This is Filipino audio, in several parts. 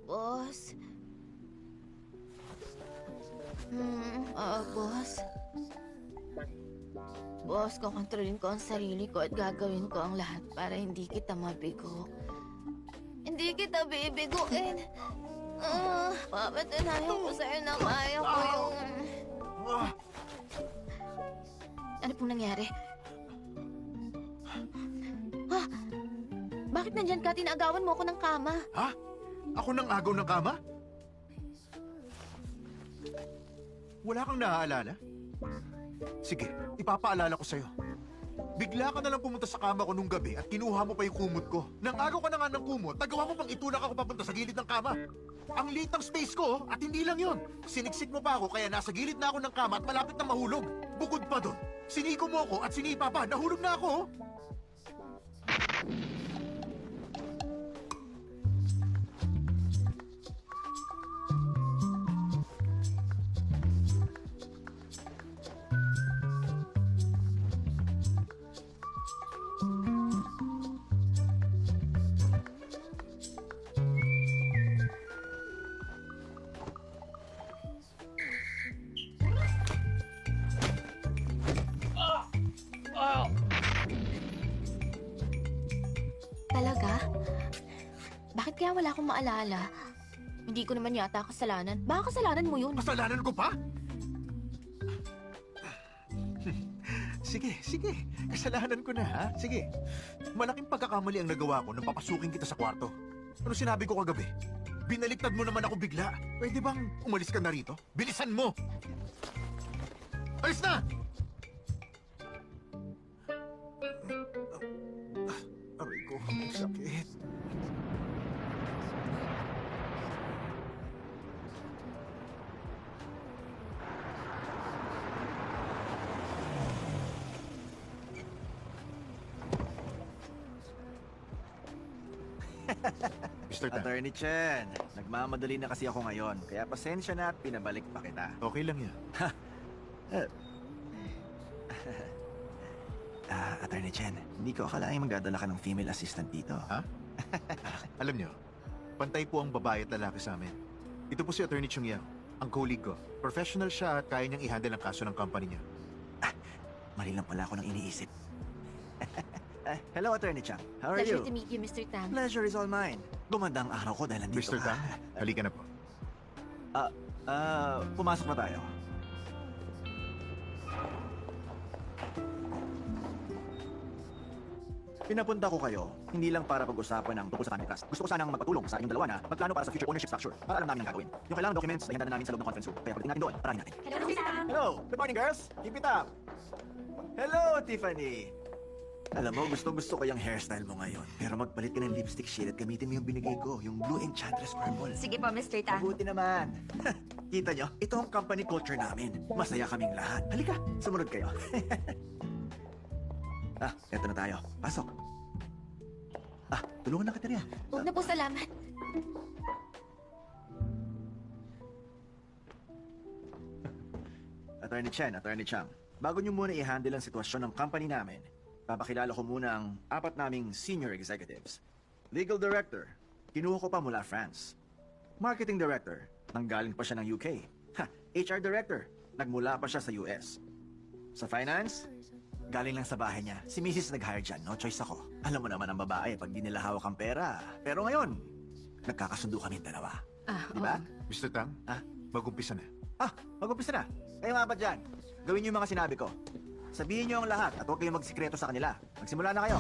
Boss? Boss? Boss, kukontrolin ko ang sarili ko at gagawin ko ang lahat para hindi kita mabigo. Hindi kita bibiguin. Papatunayan ko sa'yo na kaya ko yung... Ano pong nangyari? Ha? Bakit nandyan ka? Tinagawan mo ako ng kama. Ha? Ako nang agaw ng kama? Wala kang naaalala? Sige, ipapaalala ko sa'yo. Bigla ka na lang pumunta sa kama ko nung gabi at kinuha mo pa yung kumot ko. Nang agaw ka na nga ng kumot, nagawa mo pang itulak ako papunta sa gilid ng kama. Ang liit ng space ko, at hindi lang yun. Siniksik mo pa ako kaya nasa gilid na ako ng kama at malapit na mahulog. Bukod pa doon, sinigo mo ako at sinipa pa, nahulog na ako. Talaga? Bakit kaya wala akong maalala? Hindi ko naman yata kasalanan. Baka kasalanan mo yun. Kasalanan ko pa? Sige, sige. Kasalanan ko na, ha? Sige. Malaking pagkakamali ang nagawa ko nang papasukin kita sa kwarto. Ano sinabi ko kagabi? Binaliktad mo naman ako bigla. Pwede bang umalis ka na rito? Bilisan mo! Alis na! Aray ko, ang sakit. Mr. Tan, Attorney Chen, nagmamadali na kasi ako ngayon, kaya pasensya na at pinabalik pa kita. okay lang yan. Attorney Chen, hindi ko akalaing magdadala ka ng female assistant dito. Ha? Alam nyo, pantay po ang babae at lalaki sa amin. Ito po si Attorney Chung Yao, ang colleague ko. Professional siya at kaya niyang i-handle ang kaso ng company niya. Mali lang pala ako ng iniisip. Hello, Attorney Chang. How are Pleasure you? to meet you, Mr. Tang. Pleasure is all mine. Gumanda ang araw ko dahil nandito Mr. ka. Tang, halika na po. Pumasok na tayo. Pinapunta ko kayo, hindi lang para pag-usapan ng tungkol sa family trust. Gusto ko sanang magpatulong sa inyong dalawa na magplano para sa future ownership structure para alam namin ang gagawin. Yung kailangan documents, ihanda na namin sa loob ng conference room. Kaya pagdating natin doon, parahin natin. Hello, Mr. Tang. Hello! Good morning, girls! Keep it up! Hello, Tiffany! Alam mo, gusto ko yung hairstyle mo ngayon. Pero magpalit ka ng lipstick shade at gamitin mo yung binigay ko, yung blue enchantress purple. Sige po, Mr. Tang. Mabuti naman. Kita nyo, ito ang company culture namin. Masaya kaming lahat. Halika, sumunod kayo. Eto na tayo. Pasok. Tulungan na kita riyan. Huwag na po, salamat. Attorney Chen, Attorney Chang. Bago nyo muna i-handle ang sitwasyon ng company namin, papakilala ko muna ang apat naming senior executives. Legal Director, kinuha ko pa mula France. Marketing Director, nanggaling pa siya ng UK. HR Director, nagmula pa siya sa US. Sa Finance, galing lang sa bahay niya. Si Mrs. nag-hire dyan, no choice ako. Alam mo naman ang babae pag di nila hawak ang pera. Pero ngayon, nagkakasundo kami dalawa. Di ba? Mr. Tang, Ah? mag-umpisa na. Mag-umpisa na. Kayo nga ba dyan? Gawin niyo yung mga sinabi ko. Sabihin niyo ang lahat at huwag kayong magsikreto sa kanila. Magsimula na kayo.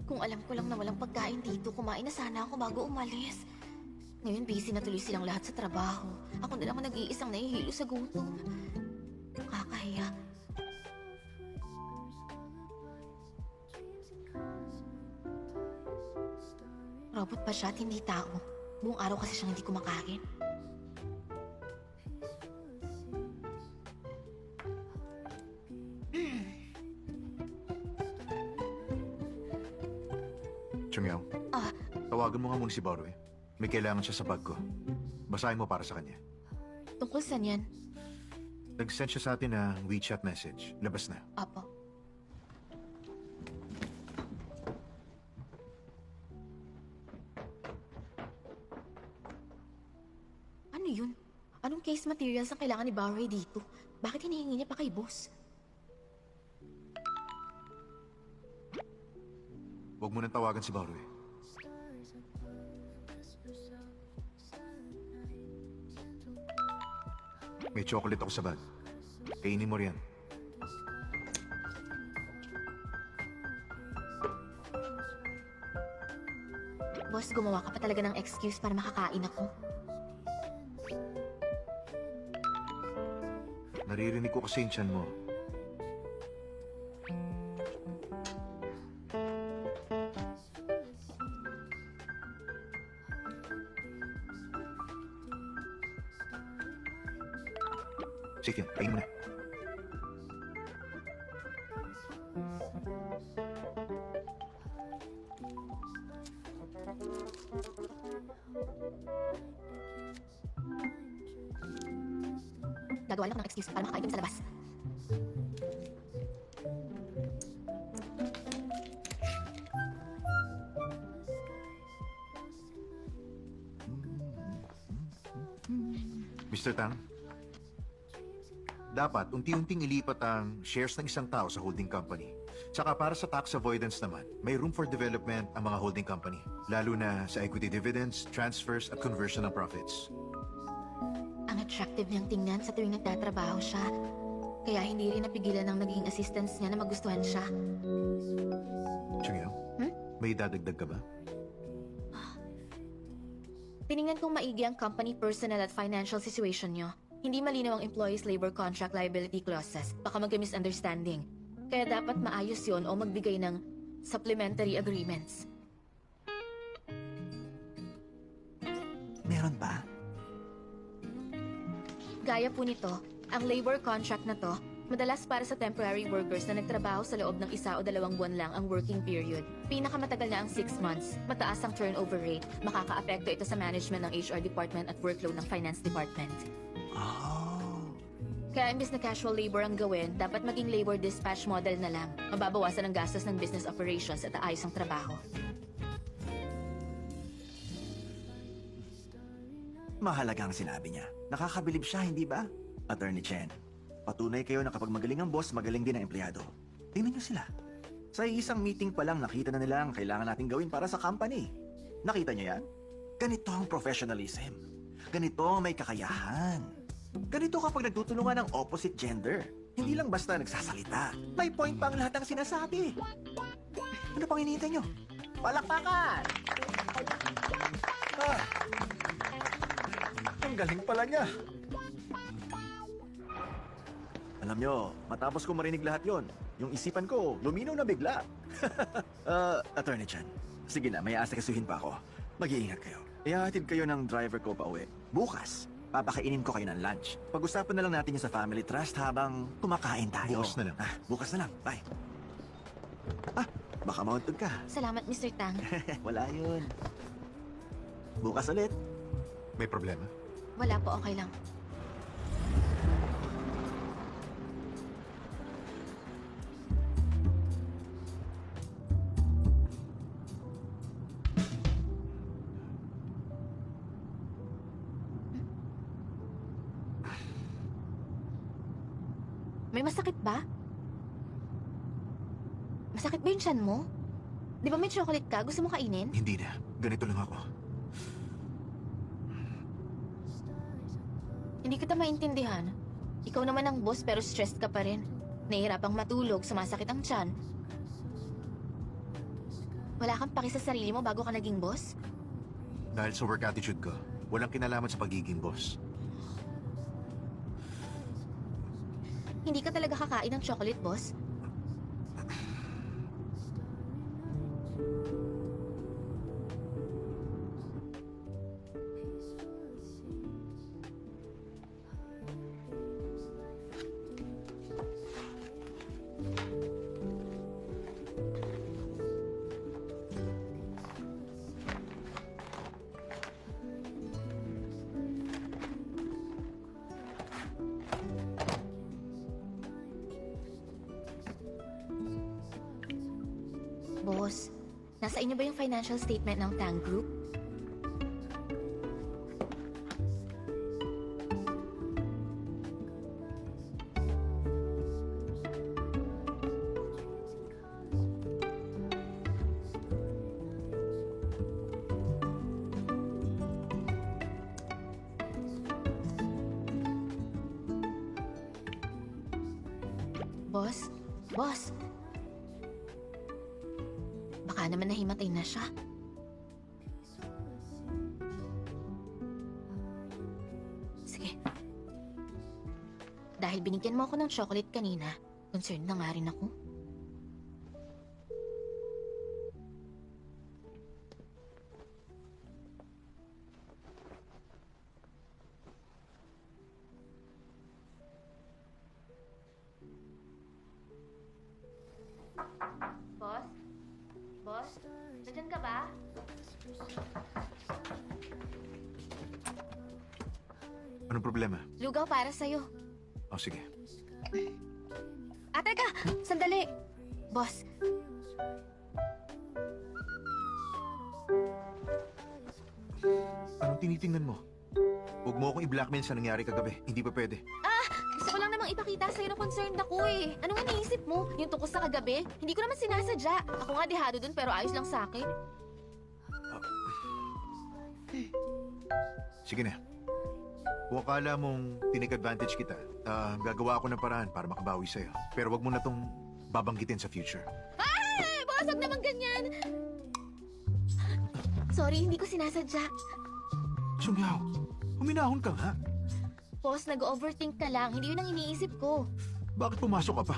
Kung alam ko lang na walang pagkain dito, kumain na sana ako bago umalis. Ngayon, busy na tuloy silang lahat sa trabaho. Ako na lang ang nag-iisang nahihilo sa gutom. Nakakahiya. Robot pa siya at hindi tao. Buong araw kasi siyang hindi kumakain. Chungyao, Ah, tawagan mo nga muna si Baroy. May kailangan siya sa bag ko. Basahin mo para sa kanya. tungkol saan yan? Nag-send siya sa atin ng WeChat message. Labas na. Apo. Ano yun? Anong case materials ang kailangan ni Barry dito? Bakit hinihingi niya pa kay boss? Huwag mo nang tawagan si Baroy. May chocolate ako sa bag. Kainin mo riyan. Boss, gumawa ka pa talaga ng excuse para makakain ako. Naririnig ko kasi yung tiyan mo. Sige, kain mo na. Gagawa lang ako ng excuse para makakain kami sa labas. Mr. Tang, dapat unti-unting ilipat ang shares ng isang tao sa holding company. Saka para sa tax avoidance naman, may room for development ang mga holding company. Lalo na sa equity dividends, transfers at conversion ng profits. Ang attractive niyang tingnan sa tuwing nagtatrabaho siya. Kaya hindi rin napigilan ng naging assistants niya na magustuhan siya. Chungyao, may dadagdag ka ba? Tiningnan kong maigi ang company personal at financial situation niyo. Hindi malinaw ang employees' labor contract liability clauses. Baka magka-misunderstanding. Kaya dapat maayos yon o magbigay ng supplementary agreements. Meron ba? Gaya po nito, ang labor contract na to, madalas para sa temporary workers na nagtrabaho sa loob ng 1 o 2 buwan lang ang working period. Pinakamatagal na ang 6 months, mataas ang turnover rate, makakaapekto ito sa management ng HR department at workload ng finance department. Oh. Kaya imbes na casual labor ang gawin, dapat maging labor dispatch model na lang. Mababawasan ang gastos ng business operations at aayos ang trabaho. Mahalaga ang sinabi niya. Nakakabilib siya, hindi ba? Attorney Chen, patunay kayo na kapag magaling ang boss, magaling din ang empleyado. Tingnan niyo sila. Sa isang meeting pa lang, nakita na nila ang kailangan natin gawin para sa company. Nakita niyo yan? Ganito ang professionalism. Ganito ang may kakayahan. Ganito kapag nagtutulungan ng opposite gender. Hindi lang basta nagsasalita. May point pa ang lahat ng sinasabi. Ano pang hinihintay niyo? Palakpakan! Ah! Ang galing pala niya. Alam nyo, matapos ko marinig lahat yon, yung isipan ko, luminaw na bigla. Attorney Chan, sige na, may asikasuhin pa ako. Mag-iingat kayo. Ihahatid kayo ng driver ko pa uwi. Bukas, papakainin ko kayo ng lunch. Pag-usapan na lang natin yung sa family trust habang kumakain tayo. Bukas na lang. Bukas na lang. Bye. Baka mauntog ka. Salamat, Mr. Tang. Wala yun. Bukas ulit. May problema? Wala po, okay lang. May masakit ba? Masakit ba yung tiyan mo? Di ba may chocolate ka? Gusto mo kainin? Hindi na. Ganito lang ako. Hindi kita maintindihan. Ikaw naman ang boss pero stressed ka pa rin. Nahihirapang matulog, sumasakit ang tiyan. Wala kang paki sa sarili mo bago ka naging boss? Dahil sa work attitude ko, walang kinalaman sa pagiging boss. Hindi ka talaga kakain ng chocolate, boss? boss. Nasa inyo ba yung financial statement ng Tang Group? Boss? Boss? Baka naman nahimatay na siya. Sige. Dahil binigyan mo ako ng chocolate kanina, concerned na nga rin ako. Boss? Boss? Nandiyan ka ba? Anong problema? Lugaw para sa'yo. Oh, sige. Teka! Sandali! Boss, Anong tinitingnan mo? Huwag mo akong i-blackmail sa nangyari kagabi. Hindi pa pwede. gusto ko lang namang ipakita sa'yo na concerned ako eh. Ano nga naisip mo? Yung tungkol sa kagabi? Hindi ko naman sinasadya. Ako nga dehado dun pero ayos lang sa akin. Sige na. Kung akala mong tinake advantage kita, gagawa ako ng paraan para makabawi sa'yo. Pero wag mo na tong babanggitin sa future. Ay! Boss, wag naman ganyan! Sorry, hindi ko sinasadya. Sungyaw, huminahon ka nga. Boss, nag-overthink ka lang. Hindi yun ang iniisip ko. Bakit pumasok ka pa?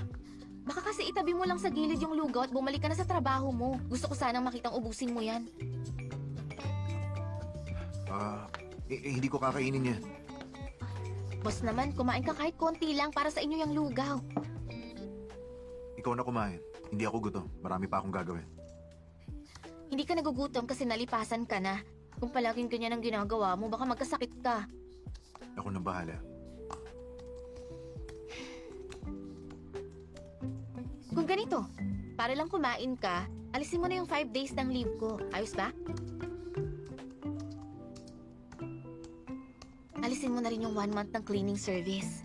Baka kasi itabi mo lang sa gilid yung lugaw at bumalik ka na sa trabaho mo. Gusto ko sanang makitang ubusin mo yan. Hindi ko kakainin yan. Boss naman, kumain ka kahit konti lang para sa inyo yung lugaw. Ikaw na kumain. Hindi ako gutom. Marami pa akong gagawin. Hindi ka nagugutom kasi nalipasan ka na. Kung palaging ganyan ang ginagawa mo, baka magkasakit ka. Ako nang bahala. Kung ganito, para lang kumain ka, alisin mo na yung 5 days ng leave ko. Ayos ba? Alisin mo na rin yung 1 month ng cleaning service.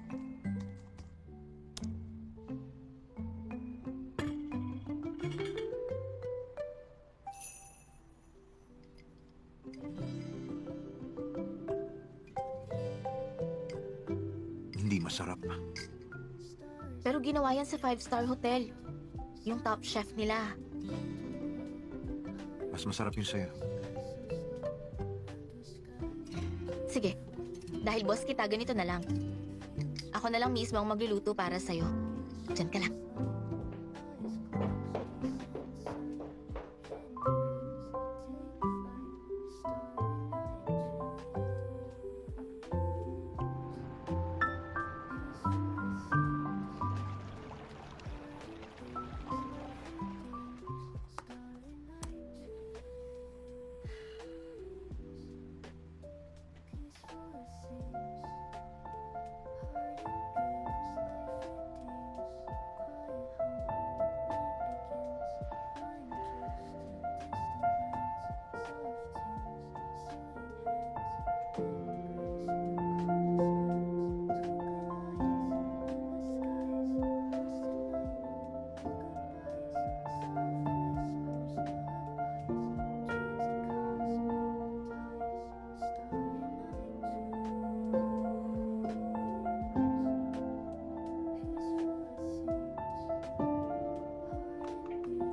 Hindi masarap. Pero ginawa yan sa 5-star hotel. Yung top chef nila. Mas masarap yun sa'yo. Sige, dahil boss kita, ganito na lang. Ako na lang mismo ang magluluto para sa'yo. Diyan ka lang.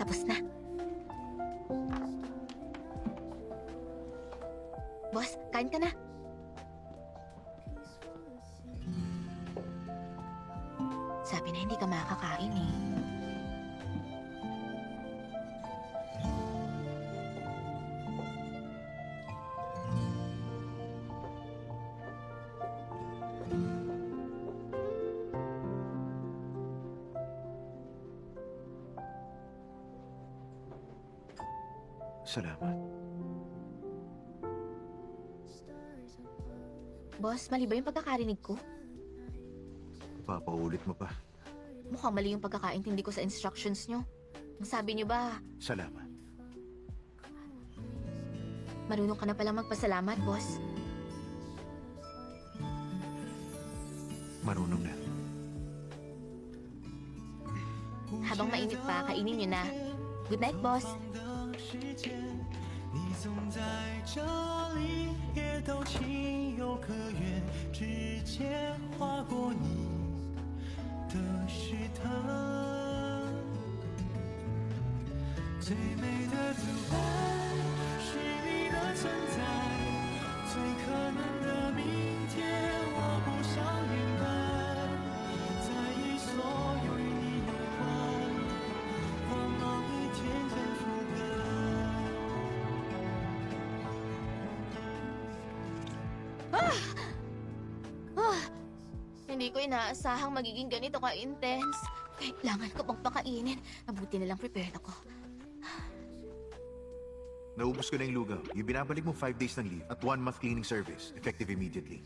Tapos na. Boss, kain ka na. Sabi na hindi ka makakain eh. Salamat. Boss, mali ba yung pagkakarinig ko? Papaulit mo pa. Mukhang mali yung pagkakaintindi ko sa instructions nyo. Ang sabi niyo ba, Salamat. marunong ka na palang magpasalamat, boss? Marunong na. Habang mainit pa, kainin niyo na. Good night, boss. 你总在这里，也都情有可原，指尖划过你的试探，最美的独白是你的存在，最可能的明天我不想明白，在意所有与你有关，往往一天天覆盖。 Hindi ko inaasahang magiging ganito ka-intense. Kailangan ko pang pakainin. Mabuti na lang prepared ako. Naubos ko na yung lugaw. Yung binabalik mo 5 days ng leave at 1 month cleaning service, effective immediately.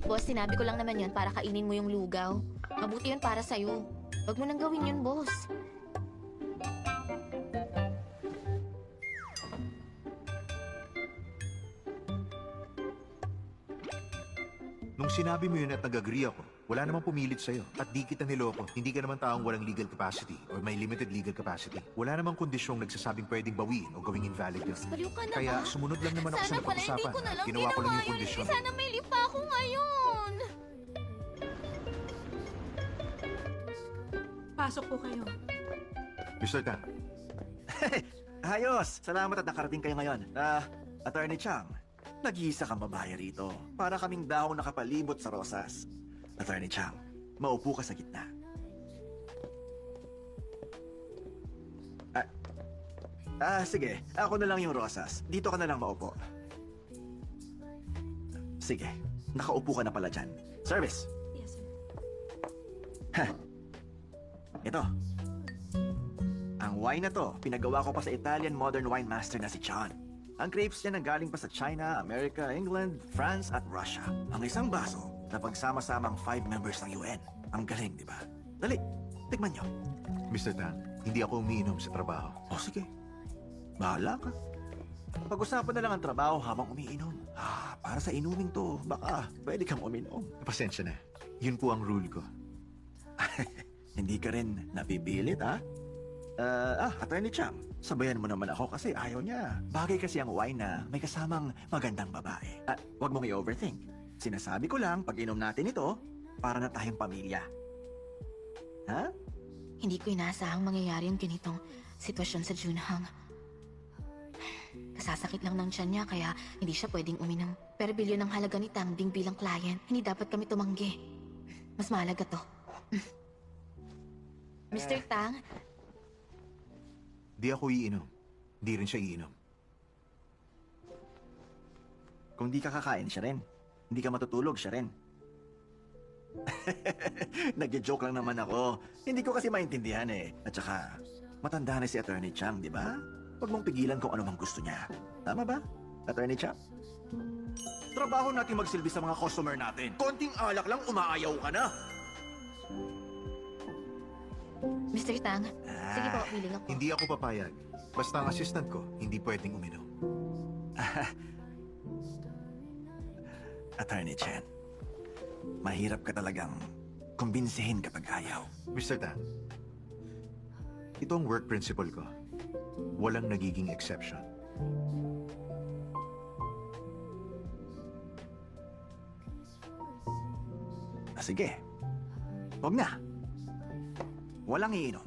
Boss, sinabi ko lang naman yun para kainin mo yung lugaw. Mabuti yun para sa'yo. Huwag mo nang gawin yun, boss. Nung sinabi mo yun at nag-agree ako, wala namang pumilit sa'yo. At di kita niloko. Hindi ka naman taong walang legal capacity or may limited legal capacity. Wala namang kondisyong nagsasabing pwedeng bawiin o gawing invalid yun. Baliw ka na Kaya ba? sumunod lang naman ako sa Sana pala hindi napag-usapan. ko na lang Ginawa ko lang ginawa yung yun. kondisyon. Sana may lipa ako ngayon. Pasok po kayo. Mr. Tan, Ayos! Salamat at nakarating kayo ngayon. Attorney Chang, nag-iisa kang babae rito. Para kaming dahong nakapalibot sa rosas. Attorney Chang, maupo ka sa gitna. Sige. Ako na lang yung rosas. Dito ka na lang maupo. Sige. Nakaupo ka na pala dyan. Service. Yes, sir. Ito. Ang wine na to, pinagawa ko pa sa Italian modern wine master na si John. Ang grapes niya nanggaling pa sa China, America, England, France at Russia. Ang isang baso na pagsama-samang 5 members ng UN. Ang galing, di ba? Dali, tikman nyo. Mr. Tan, hindi ako umiinom sa trabaho. O sige, bahala ka. Pag-usapan na lang ang trabaho habang umiinom. Para sa inuming to, baka pwede kang uminom. Pasensya na. Yun po ang rule ko. Hindi ka rin napipilit, ha? Attorney Chang, sabayan mo naman ako kasi ayaw niya. Bagay kasi ang wine na may kasamang magandang babae. At huwag mong i-overthink. Sinasabi ko lang, pag inom natin ito, para na tayong pamilya. Ha? Hindi ko inaasahang mangyayari yung ganitong sitwasyon sa Junhang. Kasasakit lang ng tiyan niya kaya hindi siya pwedeng uminom. Pero bilyon ang halaga ni Tangbing bilang client. Hindi dapat kami tumanggi. Mas mahalaga to. Mr. Tang, Di ako iinom. Di rin siya iinom. Kung di ka kakain, siya rin. Hindi ka matutulog, siya rin. Nagja-joke lang naman ako. Hindi ko kasi maintindihan eh. At saka, matanda na si Attorney Chang, di ba? Huwag mong pigilan kung ano mang gusto niya. Tama ba, Attorney Chang? Trabaho natin magsilbi sa mga customer natin. Konting alak lang, umaayaw ka na. Mr. Tang, sige po, willing ako. Hindi ako papayag. Basta ang assistant ko, hindi pwedeng uminom. Attorney Chen, mahirap ka talagang kumbinsihin kapag ayaw. Mr. Tan, ito ang work principle ko. Walang nagiging exception. Sige, huwag na. Walang iinom.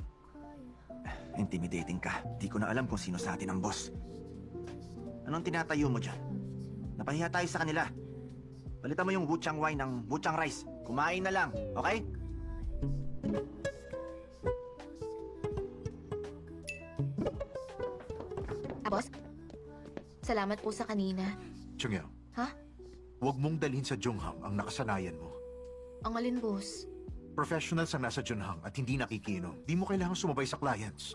Intimidating ka. Di ko na alam kung sino sa atin ang boss. Anong tinatayo mo dyan? Napahiya tayo sa kanila. Palitan mo yung wuchang wine ng wuchang rice. Kumain na lang, okay? Boss, salamat po sa kanina. Chungyao, Ha? huwag mong dalhin sa Jungham ang nakasanayan mo. Ang alin, boss? Professionals ang nasa Junhang at hindi nakikinom. Di mo kailangan sumabay sa clients.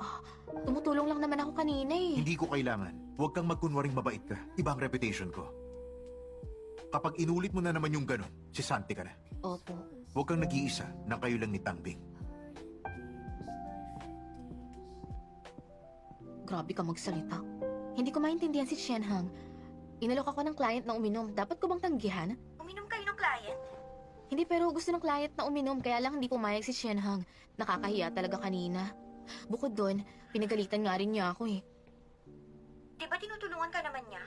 Tumutulong lang naman ako kanina eh. Hindi ko kailangan. Huwag kang magkunwaring mabait ka. Iba ang reputation ko. Kapag inulit mo na naman yung ganun, sisante ka na. Opo. Huwag kang nag-iisa nang kayo lang ni Tangbing. Grabe ka magsalita. Hindi ko maintindihan si Shenhang. Inalok ako ng client na uminom. Dapat ko bang tanggihan? Uminom kayo ng client? Hindi, pero gusto ng client na uminom, kaya lang hindi pumayag si Shenhang. Nakakahiya talaga kanina. Bukod doon, pinagalitan nga rin niya ako eh. Di ba tinutulungan ka naman niya?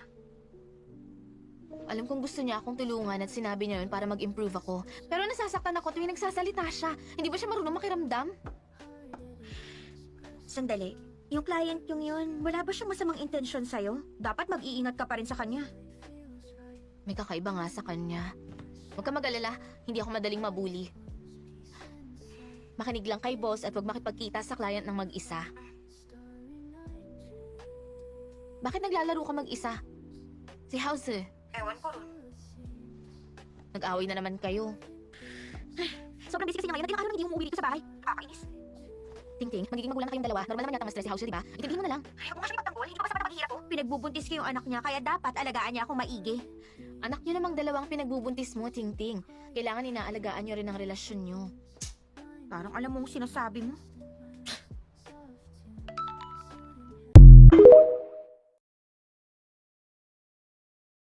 Alam kong gusto niya akong tulungan at sinabi niya yun para mag-improve ako. Pero nasasaktan ako tuwing nagsasalita siya. Hindi ba siya marunong makiramdam? Sandali. Yung client yung yun, wala ba siyang masamang intensyon sa'yo? Dapat mag-iingat ka pa rin sa kanya. May kakaiba nga sa kanya. Huwag ka mag-alala, hindi ako madaling mabuli. Makinig lang kay boss at huwag makipagkita sa client ng mag-isa. Bakit naglalaro ka mag-isa? Si House, Ewan ko ron. nag-away na naman kayo. Sobrang busy kasi niya ngayon. At ilang araw na hindi umuwi dito sa bahay. Kakainis. Ting-ting, magiging magulang na kayong dalawa. Normal naman yata ma-stress si House, di ba? Itindihin mo na lang. Ayaw ko nga siya ipagtanggol. Hindi pa kasama na maghihirap ko. Pinagbubuntis ko yung anak niya, kaya dapat alagaan niya akong maigi. Anak niyo namang dalawang pinagbubuntis mo, Ting-ting. Kailangan inaalagaan niyo rin ang relasyon niyo. Parang alam mo ang sinasabi mo.